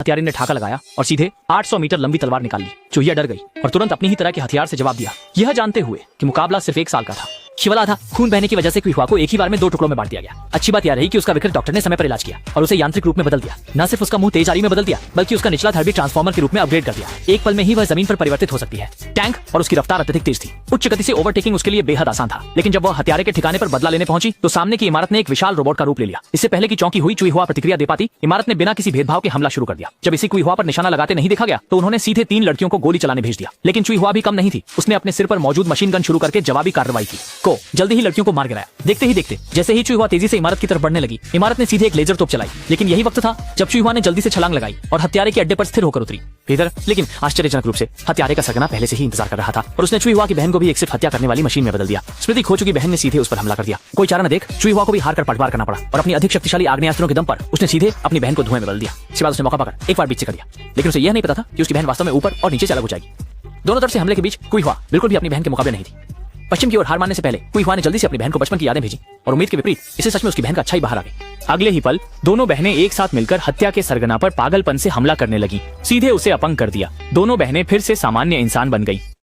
हथियारिन ने ठाका लगाया और सीधे 800 मीटर लंबी तलवार निकाल ली। चूहिया डर गई और तुरंत अपनी ही तरह के हथियार से जवाब दिया, यह जानते हुए कि मुकाबला सिर्फ 1 साल का था। केवल आधा खून बहने की वजह से कुइहुआ को एक ही बार में 2 टुकड़ों में बांट दिया गया। अच्छी बात यह रही कि उसका विकृत डॉक्टर ने समय पर इलाज किया और उसे यांत्रिक रूप में बदल दिया। न सिर्फ उसका मुंह तेज आरी में बदल दिया, बल्कि उसका निचला धड़ भी ट्रांसफॉर्मर के रूप में अपग्रेड कर दिया। एक पल में ही वह जमीन पर परिवर्तित हो सकती है। टैंक और उसकी रफ्तार अत्यधिक तेज थी। उच्च गति से ओवरटेकिंग उसके लिए बेहद आसान था। लेकिन जब वह हथियारे के ठिकाने पर बदला लेने पहुंची तो सामने की इमारत ने एक विशाल रोबोट का रूप ले लिया। इससे पहले कि चौंकी हुई चूहिया प्रतिक्रिया दे पाती, इमारत ने बिना किसी भेदभाव के हमला शुरू कर दिया। जब इसी चूहिया पर निशाना लगाते नहीं देखा गया तो उन्होंने सीधे 3 लड़कियों को गोली चलाने भेज दिया। लेकिन चूहिया भी कम नहीं थी। उसने अपने सिर पर मौजूद मशीन गन शुरू करके जवाबी कार्रवाई की। जल्दी ही लड़कियों को मार गिराया। देखते ही देखते जैसे ही चूहिया तेजी से इमारत की तरफ बढ़ने लगी, इमारत ने सीधे एक लेजर तोप चलाई। लेकिन यही वक्त था जब चूहिया ने जल्दी से छलांग लगाई और हत्यारे के अड्डे पर स्थिर होकर उतरी। इधर लेकिन आश्चर्यजनक रूप से हत्यारे का सरगना पहले से ही इंतजार कर रहा था और उसने चूहिया की बहन को भी एक सिर्फ हत्या करने वाली मशीन में बदल दिया। स्मृति खो चुकी बहन ने सीधे उस पर हमला कर दिया। कोई चारा न देख चूहिया को भी हार कर पलटवार करना पड़ा और अपनी अधिक शक्तिशाली आग्नेयास्त्रों के दम पर उसने सीधे अपनी बहन को धुएं में बदल दिया। इसके बाद उसने मौका पाकर एक बार बीच से कर दिया। लेकिन उसे यह नहीं पता था कि उसकी बहन वास्तव में ऊपर और नीचे से अलग हो जाएगी। दोनों तरफ से हमले के बीच चूहिया बिल्कुल भी अपनी बहन के मुकाबले नहीं थी। पश्चिम की ओर हार मानने से पहले चूहिया ने जल्दी से अपनी बहन को बचपन की यादें भेजी और उम्मीद के विपरीत इसे सच में उसकी बहन का अच्छा ही बाहर आ गई। अगले ही पल दोनों बहनें एक साथ मिलकर हत्या के सरगना पर पागलपन से हमला करने लगी। सीधे उसे अपंग कर दिया। दोनों बहनें फिर से सामान्य इंसान बन गई।